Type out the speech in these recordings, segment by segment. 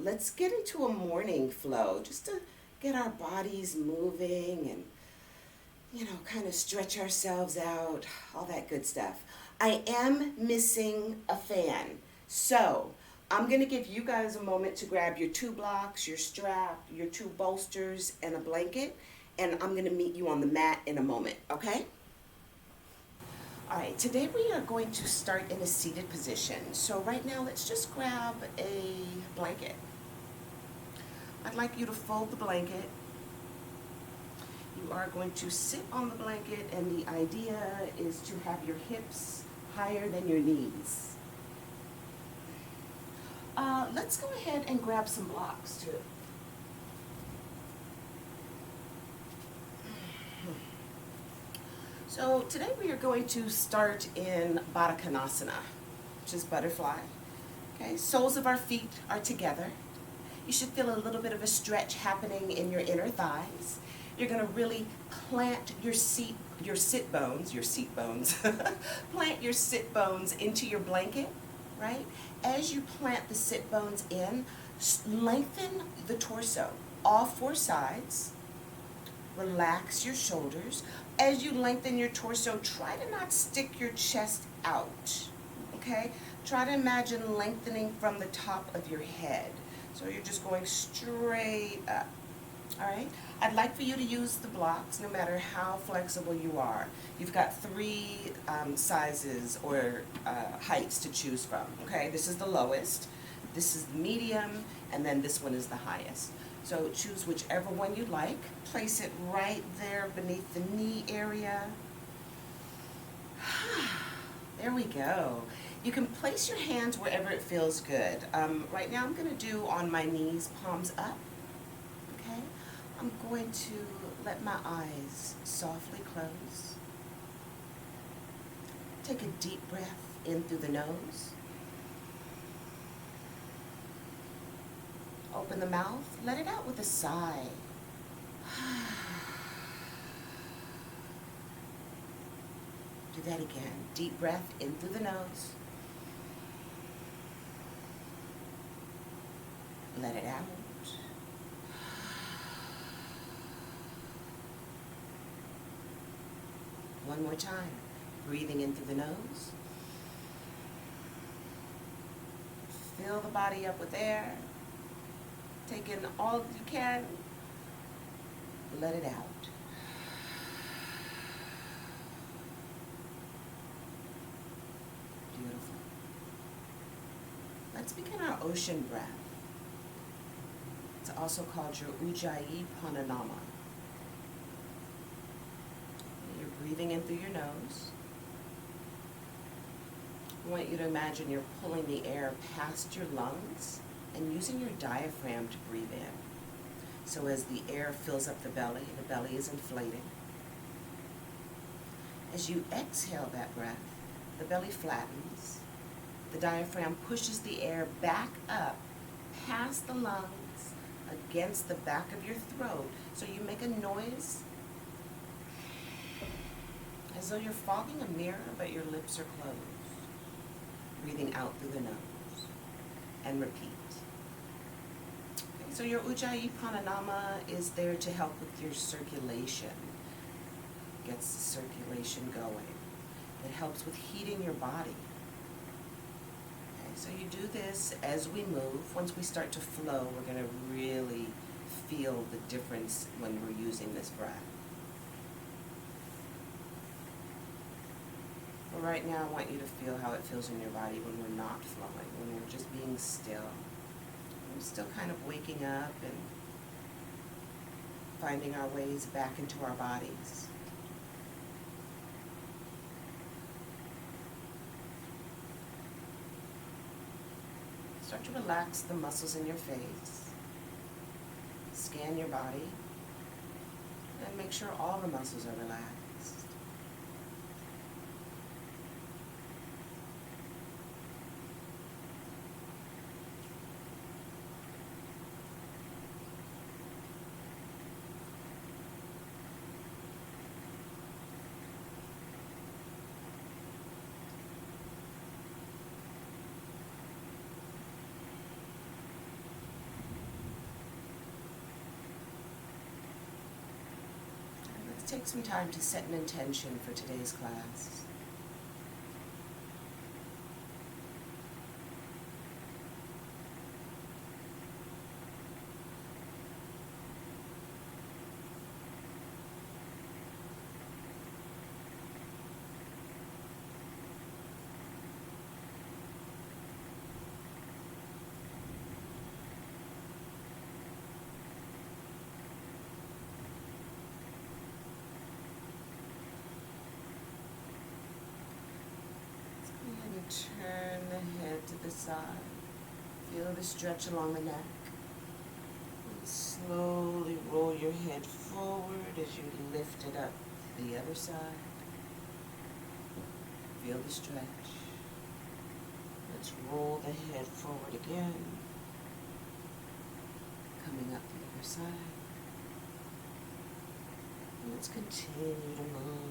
let's get into a morning flow just to get our bodies moving and, kind of stretch ourselves out, all that good stuff. I am missing a fan. So I'm going to give you guys a moment to grab your 2 blocks, your strap, your 2 bolsters, and a blanket. And I'm going to meet you on the mat in a moment, okay? All right, today we are going to start in a seated position. So right now, let's just grab a blanket. I'd like you to fold the blanket. You are going to sit on the blanket, and the idea is to have your hips higher than your knees. Let's go ahead and grab some blocks too. So today we are going to start in Baddha Konasana, which is butterfly. Okay, soles of our feet are together. You should feel a little bit of a stretch happening in your inner thighs. You're going to really plant your sit bones, plant your sit bones into your blanket, right? As you plant the sit bones in, lengthen the torso, all 4 sides. Relax your shoulders. As you lengthen your torso, try to not stick your chest out, okay? Try to imagine lengthening from the top of your head. So you're just going straight up, all right? I'd like for you to use the blocks no matter how flexible you are. You've got 3 sizes or heights to choose from, okay? This is the lowest, this is the medium, and then this one is the highest. So choose whichever one you like. Place it right there beneath the knee area. There we go. You can place your hands wherever it feels good. Right now I'm going to do on my knees, palms up. Okay? I'm going to let my eyes softly close. Take a deep breath in through the nose. Open the mouth, let it out with a sigh. Do that again. Deep breath in through the nose. Let it out. One more time. Breathing in through the nose. Fill the body up with air. Take in all you can. Let it out. Beautiful. Let's begin our ocean breath. It's also called your Ujjayi Pranayama. You're breathing in through your nose. I want you to imagine you're pulling the air past your lungs and using your diaphragm to breathe in. So as the air fills up the belly is inflating. As you exhale that breath, the belly flattens. The diaphragm pushes the air back up past the lungs against the back of your throat. So you make a noise as though you're fogging a mirror, but your lips are closed. Breathing out through the nose. And repeat. So your Ujjayi Pranayama is there to help with your circulation. Gets the circulation going. It helps with heating your body. Okay, so you do this as we move. Once we start to flow, we're going to really feel the difference when we're using this breath. But right now, I want you to feel how it feels in your body when we're not flowing, when we're just being still. We're still kind of waking up and finding our ways back into our bodies. Start to relax the muscles in your face. Scan your body and make sure all the muscles are relaxed. take some time to set an intention for today's class. Turn the head to the side. Feel the stretch along the neck. And slowly roll your head forward as you lift it up to the other side. Feel the stretch. Let's roll the head forward again. Coming up the other side. And let's continue to move.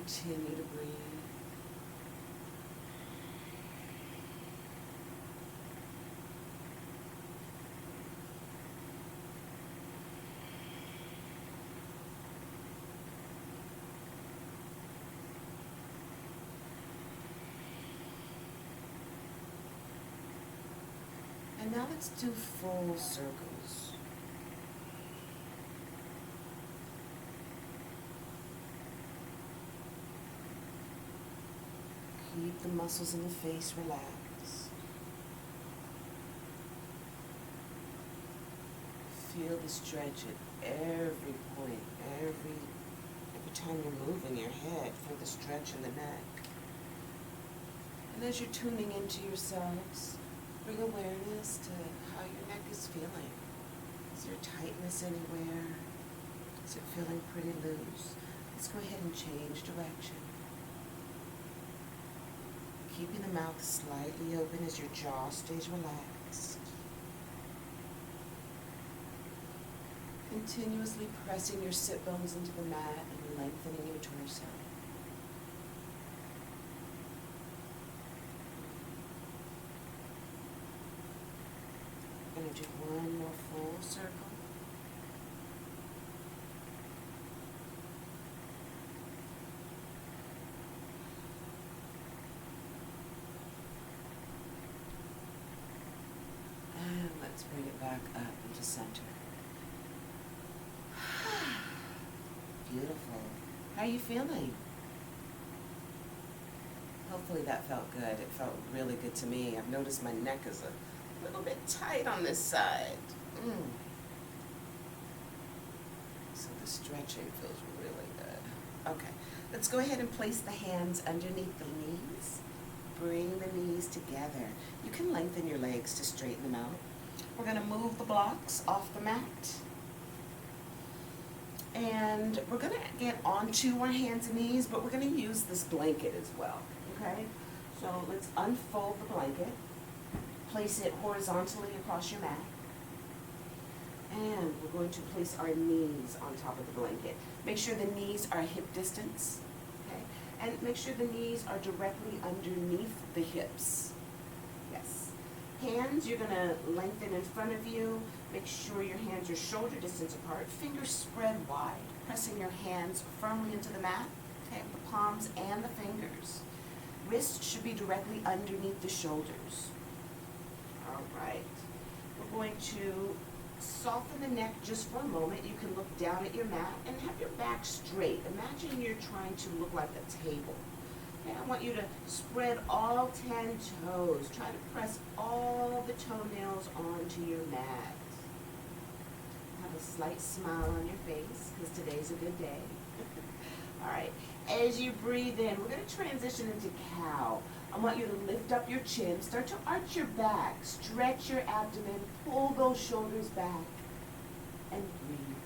Continue to breathe. And now let's do full circles. Keep the muscles in the face relaxed. Feel the stretch at every point, every time you're moving your head. Feel the stretch in the neck. And as you're tuning into yourselves, bring awareness to how your neck is feeling. Is there tightness anywhere? Is it feeling pretty loose? Let's go ahead and change direction. Keeping the mouth slightly open as your jaw stays relaxed. Continuously pressing your sit bones into the mat and lengthening your torso. We're going to do one more full circle. Let's bring it back up into center. Beautiful. How are you feeling? Hopefully that felt good. It felt really good to me. I've noticed my neck is a little bit tight on this side. So the stretching feels really good. Okay, let's go ahead and place the hands underneath the knees. Bring the knees together. You can lengthen your legs to straighten them out. We're going to move the blocks off the mat. And we're going to get onto our hands and knees, but we're going to use this blanket as well. Okay? So let's unfold the blanket. Place it horizontally across your mat. And we're going to place our knees on top of the blanket. Make sure the knees are hip distance. Okay? And make sure the knees are directly underneath the hips. Yes. Hands, you're going to lengthen in front of you. Make sure your hands are shoulder distance apart. Fingers spread wide. Pressing your hands firmly into the mat. Okay, the palms and the fingers. Wrists should be directly underneath the shoulders. All right. We're going to soften the neck just for a moment. You can look down at your mat and have your back straight. Imagine you're trying to look like a table. Okay, I want you to spread all 10 toes. Try to press all the toenails onto your mat. Have a slight smile on your face because today's a good day. All right, as you breathe in, we're going to transition into cow. I want you to lift up your chin, start to arch your back, stretch your abdomen, pull those shoulders back, and breathe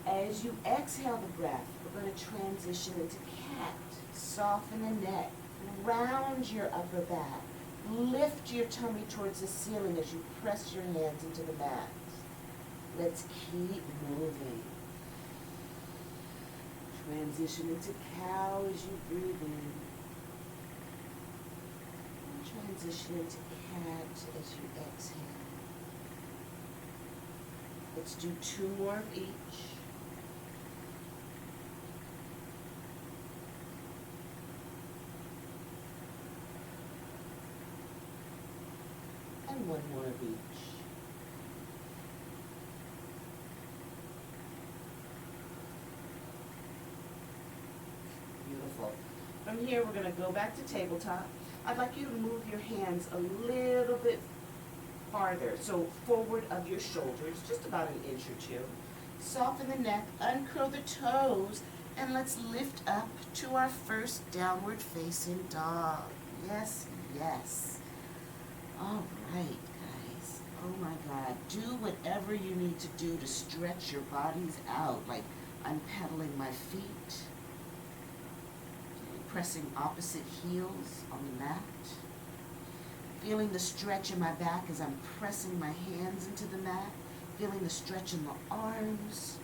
in. As you exhale the breath, we're going to transition into cat. Soften the neck, round your upper back, lift your tummy towards the ceiling as you press your hands into the mat. Let's keep moving. Transition into cow as you breathe in. Transition into cat as you exhale. Let's do 2 more of each. And 1 more of each. Beautiful. From here, we're going to go back to tabletop. I'd like you to move your hands a little bit farther, so forward of your shoulders, just about an inch or 2. Soften the neck, uncurl the toes, and let's lift up to our first downward facing dog. Yes, yes. All right, guys. Oh my God. Do whatever you need to do to stretch your bodies out, like I'm pedaling my feet. Pressing opposite heels on the mat. Feeling the stretch in my back as I'm pressing my hands into the mat. Feeling the stretch in the arms.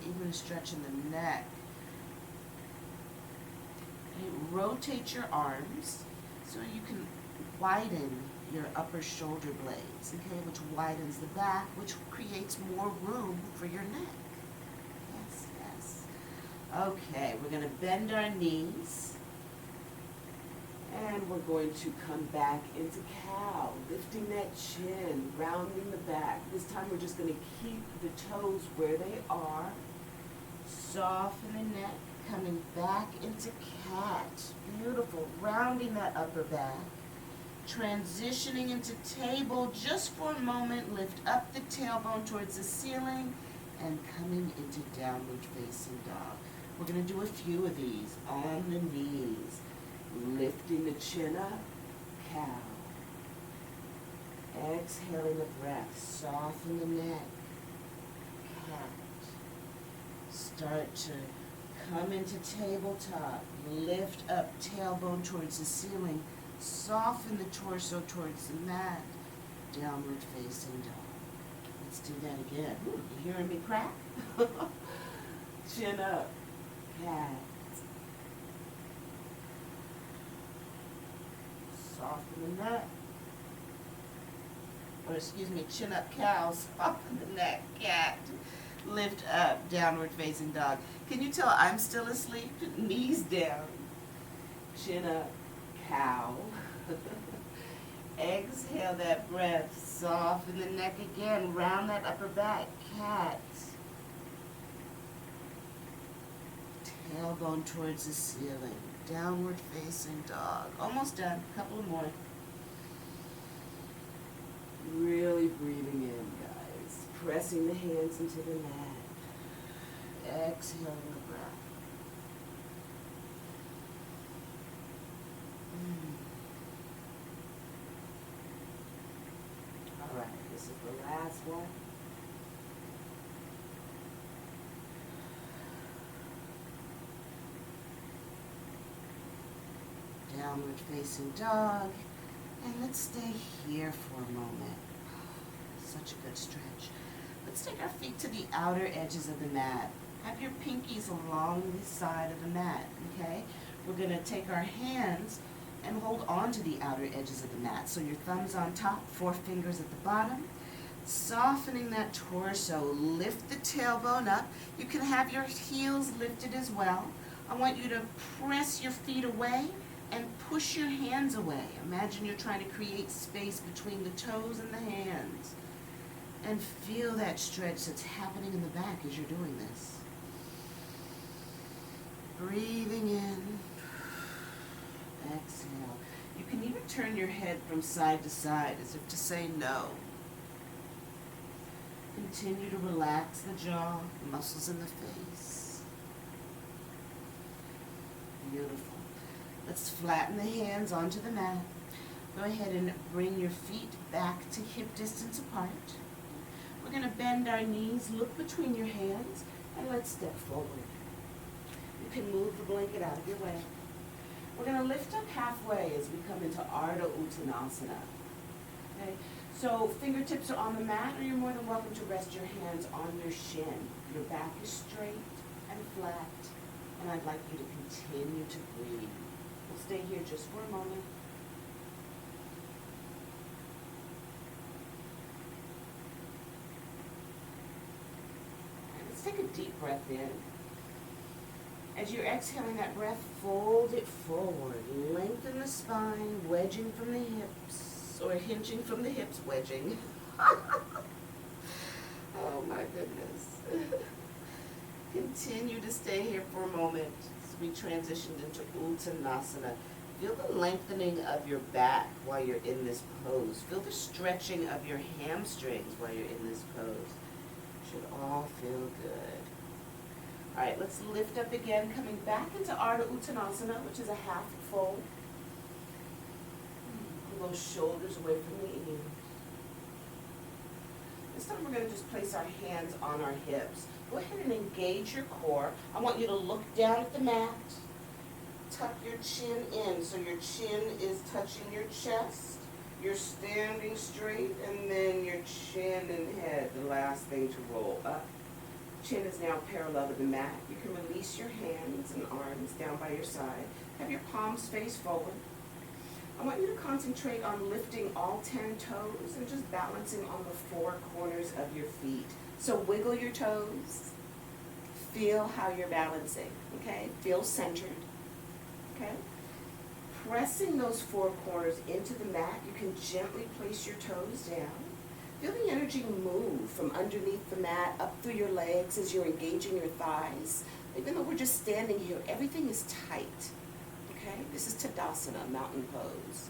Even a stretch in the neck. Okay, rotate your arms so you can widen your upper shoulder blades, okay, which widens the back, which creates more room for your neck. Yes, yes. Okay, we're going to bend our knees, and we're going to come back into cow, lifting that chin, rounding the back. This time we're just going to keep the toes where they are, soften the neck, coming back into cat. Beautiful, rounding that upper back, transitioning into table just for a moment. Lift up the tailbone towards the ceiling and coming into downward facing dog. We're going to do a few of these on the knees, lifting the chin up, cow. Exhaling the breath, soften the neck, cat. Start to come into tabletop, lift up tailbone towards the ceiling, soften the torso towards the mat, downward facing dog. Let's do that again. Ooh, you hearing me crack? Chin up, cat. Soften the neck. Or excuse me, chin up, cow, soften the neck, cat. Lift up, downward facing dog. Can you tell I'm still asleep? Knees down. Chin up, cow. Exhale that breath. Soften the neck again. Round that upper back. Cat. Tailbone towards the ceiling. Downward facing dog. Almost done. Couple more. Really breathing in, guys. Pressing the hands into the mat. Exhaling the breath. All right, this is the last one. Downward facing dog. And let's stay here for a moment. Such a good stretch. Let's take our feet to the outer edges of the mat. Have your pinkies along the side of the mat, okay? We're going to take our hands and hold on to the outer edges of the mat. So your thumbs on top, 4 fingers at the bottom. Softening that torso, lift the tailbone up. You can have your heels lifted as well. I want you to press your feet away and push your hands away. Imagine you're trying to create space between the toes and the hands. And feel that stretch that's happening in the back as you're doing this. Breathing in. Exhale. You can even turn your head from side to side as if to say no. Continue to relax the jaw, the muscles in the face. Beautiful. Let's flatten the hands onto the mat. Go ahead and bring your feet back to hip distance apart. We're going to bend our knees, look between your hands, and let's step forward. You can move the blanket out of your way. We're going to lift up halfway as we come into Ardo Uttanasana. Okay? So fingertips are on the mat, or you're more than welcome to rest your hands on your shin. Your back is straight and flat, and I'd like you to continue to breathe. We'll stay here just for a moment. take a deep breath in. As you're exhaling that breath, fold it forward. Lengthen the spine, wedging from the hips, or hinging from the hips, wedging. Oh my goodness. Continue to stay here for a moment as we transitioned into Uttanasana. Feel the lengthening of your back while you're in this pose. Feel the stretching of your hamstrings while you're in this pose. Should all feel good. All right, let's lift up again, coming back into Ardo Uttanasana, which is a half fold. Pull those shoulders away from the ears. This time we're going to just place our hands on our hips. Go ahead and engage your core. I want you to look down at the mat. Tuck your chin in so your chin is touching your chest. You're standing straight, and then your chin and head, the last thing to roll up. Chin is now parallel to the mat. You can release your hands and arms down by your side. Have your palms face forward. I want you to concentrate on lifting all 10 toes and just balancing on the 4 corners of your feet. So wiggle your toes. Feel how you're balancing, okay? Feel centered, okay? Pressing those 4 corners into the mat, you can gently place your toes down. Feel the energy move from underneath the mat up through your legs as you're engaging your thighs. Even though we're just standing here, everything is tight. Okay? This is Tadasana, mountain pose.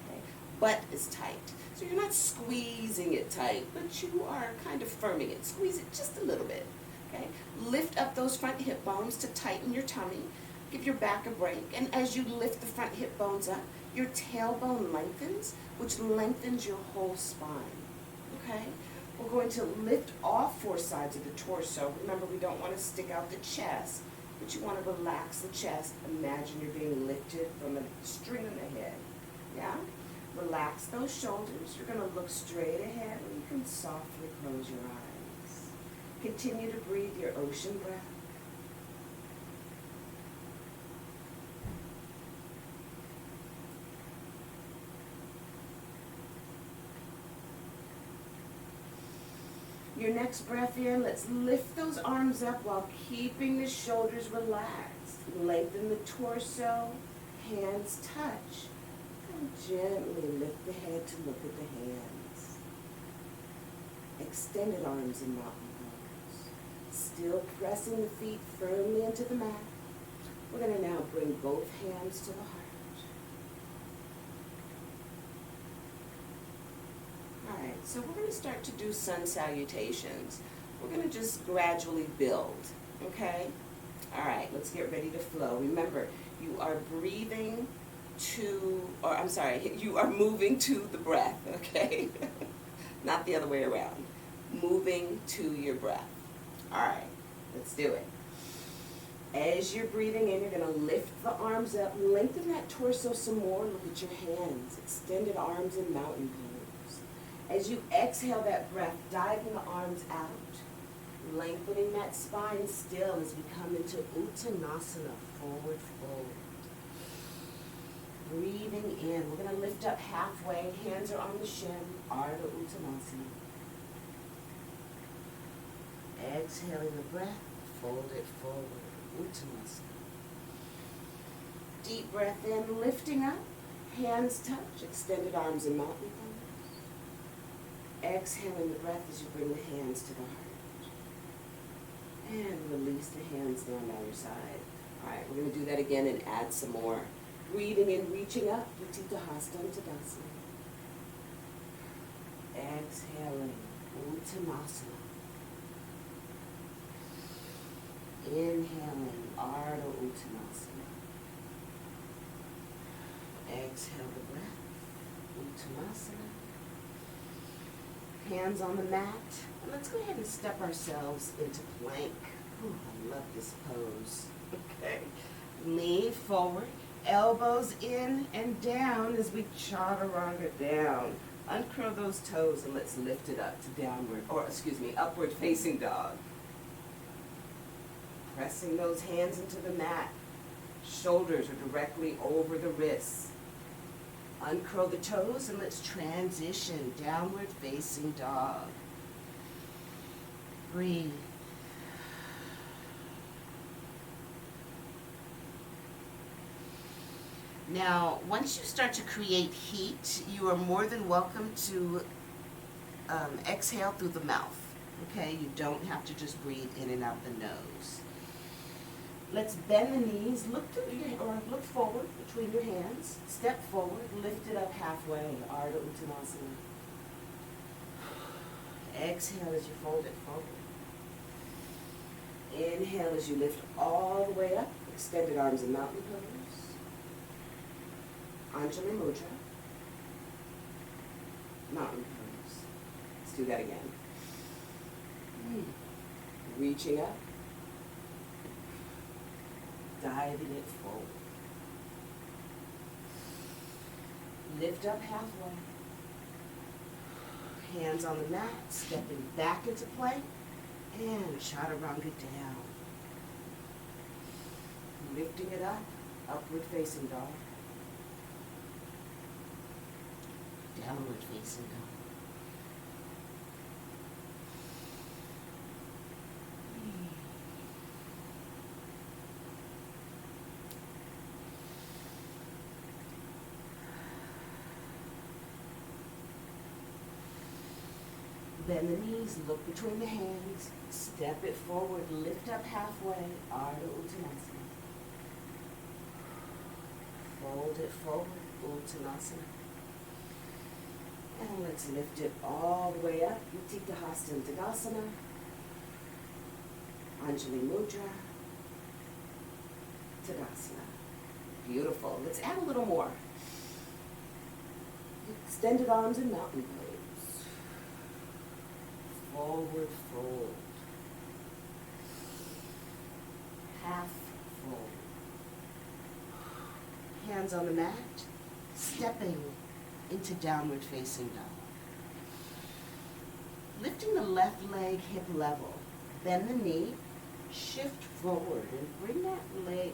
Okay? Butt is tight. So you're not squeezing it tight, but you are kind of firming it. Squeeze it just a little bit. Okay? Lift up those front hip bones to tighten your tummy. Give your back a break. And as you lift the front hip bones up, your tailbone lengthens, which lengthens your whole spine. Okay? We're going to lift all 4 sides of the torso. Remember, we don't want to stick out the chest, but you want to relax the chest. Imagine you're being lifted from a string in the head. Yeah? Relax those shoulders. You're going to look straight ahead, and you can softly close your eyes. Continue to breathe your ocean breath. Your next breath in, let's lift those arms up while keeping the shoulders relaxed. Lengthen the torso, hands touch, and gently lift the head to look at the hands. Extended arms in mountain pose. Still pressing the feet firmly into the mat. We're going to now bring both hands to the heart. Alright, so we're going to start to do sun salutations. We're going to just gradually build, okay? Alright, let's get ready to flow. Remember, you are breathing to, or I'm sorry, you are moving to the breath, okay? Not the other way around. Moving to your breath. Alright, let's do it. As you're breathing in, you're going to lift the arms up, lengthen that torso some more. Look at your hands, extended arms in mountain pose. As you exhale that breath, diving the arms out, lengthening that spine still as we come into Uttanasana, forward fold. Breathing in, we're going to lift up halfway, hands are on the shin, Ardo Uttanasana. Exhaling the breath, fold it forward, Uttanasana. Deep breath in, lifting up, hands touch, extended arms in mountain pose. Exhaling the breath as you bring the hands to the heart. And release the hands down by your side. Alright, we're going to do that again and add some more. Breathing in, reaching up, Tadasana, Tadasana. Exhaling, Uttanasana. Inhaling, Ardo Uttanasana. Exhale the breath, Uttanasana. Hands on the mat, and let's go ahead and step ourselves into plank. Ooh, I love this pose. Okay, lean forward, elbows in and down as we chaturanga down. Uncurl those toes and let's lift it up to downward, or excuse me, upward facing dog. Pressing those hands into the mat. Shoulders are directly over the wrists. Uncurl the toes and let's transition, downward facing dog. Breathe. Now, once you start to create heat, you are more than welcome to exhale through the mouth. Okay, you don't have to just breathe in and out the nose. Let's bend the knees, look forward between your hands, step forward, lift it up halfway, Ardo Uttanasana. Exhale as you fold it forward. Inhale as you lift all the way up, extended arms in mountain pose. Anjali Mudra. Mountain pose. Let's do that again. Reaching up. Diving it forward. Lift up halfway. Hands on the mat, stepping back into plank, and chaturanga down. Lifting it up, upward facing dog. Downward facing dog. Bend the knees, look between the hands, step it forward, lift up halfway, Ardo Uttanasana. Fold it forward, Uttanasana. And let's lift it all the way up, Utthita Tadasana, Anjali Mudra, Tadasana. Beautiful. Let's add a little more. Extended arms in mountain pose. Forward fold. Half fold. Hands on the mat, stepping into downward facing dog. Lifting the left leg hip level. Bend the knee, shift forward, and bring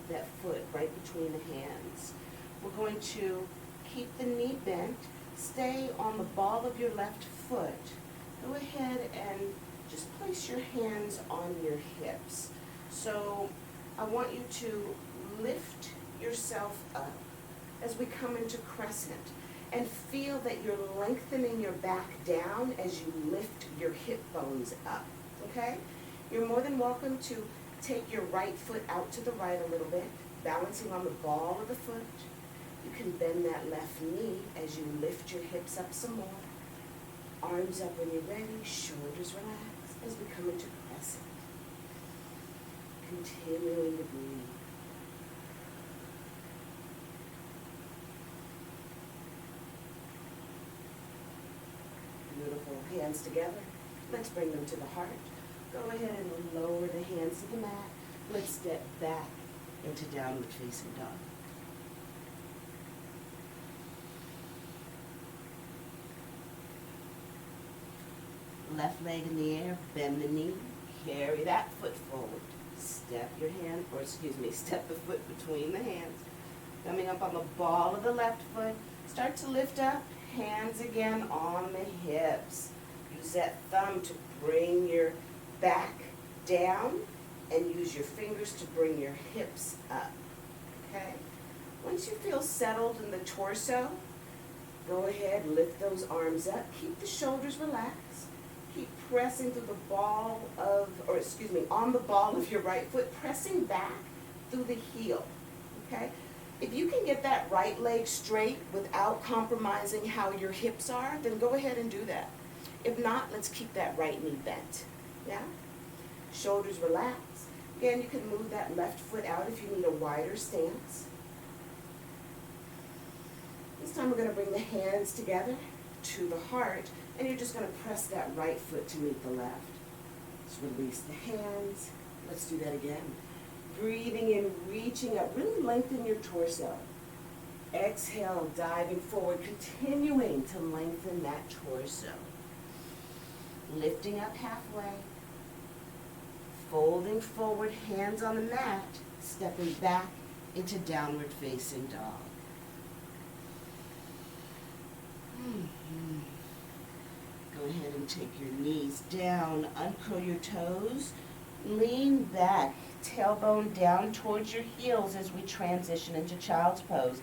that foot right between the hands. We're going to keep the knee bent, stay on the ball of your left foot. Go ahead and just place your hands on your hips. So I want you to lift yourself up as we come into crescent and feel that you're lengthening your back down as you lift your hip bones up, okay? You're more than welcome to take your right foot out to the right a little bit, balancing on the ball of the foot. You can bend that left knee as you lift your hips up some more. Arms up when you're ready, shoulders relax as we come into crescent. Continuing to breathe. Beautiful. Hands together. Let's bring them to the heart. Go ahead and lower the hands to the mat. Let's step back into downward facing dog. Left leg in the air, bend the knee, carry that foot forward. Step the foot between the hands. Coming up on the ball of the left foot. Start to lift up, hands again on the hips. Use that thumb to bring your back down and use your fingers to bring your hips up, okay? Once you feel settled in the torso, go ahead, lift those arms up. Keep the shoulders relaxed. Keep pressing through the on the ball of your right foot, pressing back through the heel, okay? If you can get that right leg straight without compromising how your hips are, then go ahead and do that. If not, let's keep that right knee bent, yeah? Shoulders relaxed. Again, you can move that left foot out if you need a wider stance. This time we're going to bring the hands together to the heart, and you're just going to press that right foot to meet the left. Just release the hands. Let's do that again. Breathing in, reaching up. Really lengthen your torso. Exhale, diving forward, continuing to lengthen that torso. Lifting up halfway. Folding forward, hands on the mat. Stepping back into downward facing dog. Go ahead and take your knees down, uncurl your toes, lean back, tailbone down towards your heels as we transition into child's pose.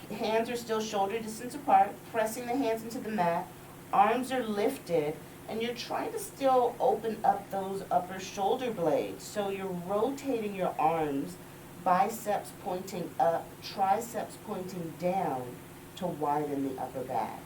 Hands are still shoulder distance apart, pressing the hands into the mat. Arms are lifted, and you're trying to still open up those upper shoulder blades. So you're rotating your arms, biceps pointing up, triceps pointing down to widen the upper back.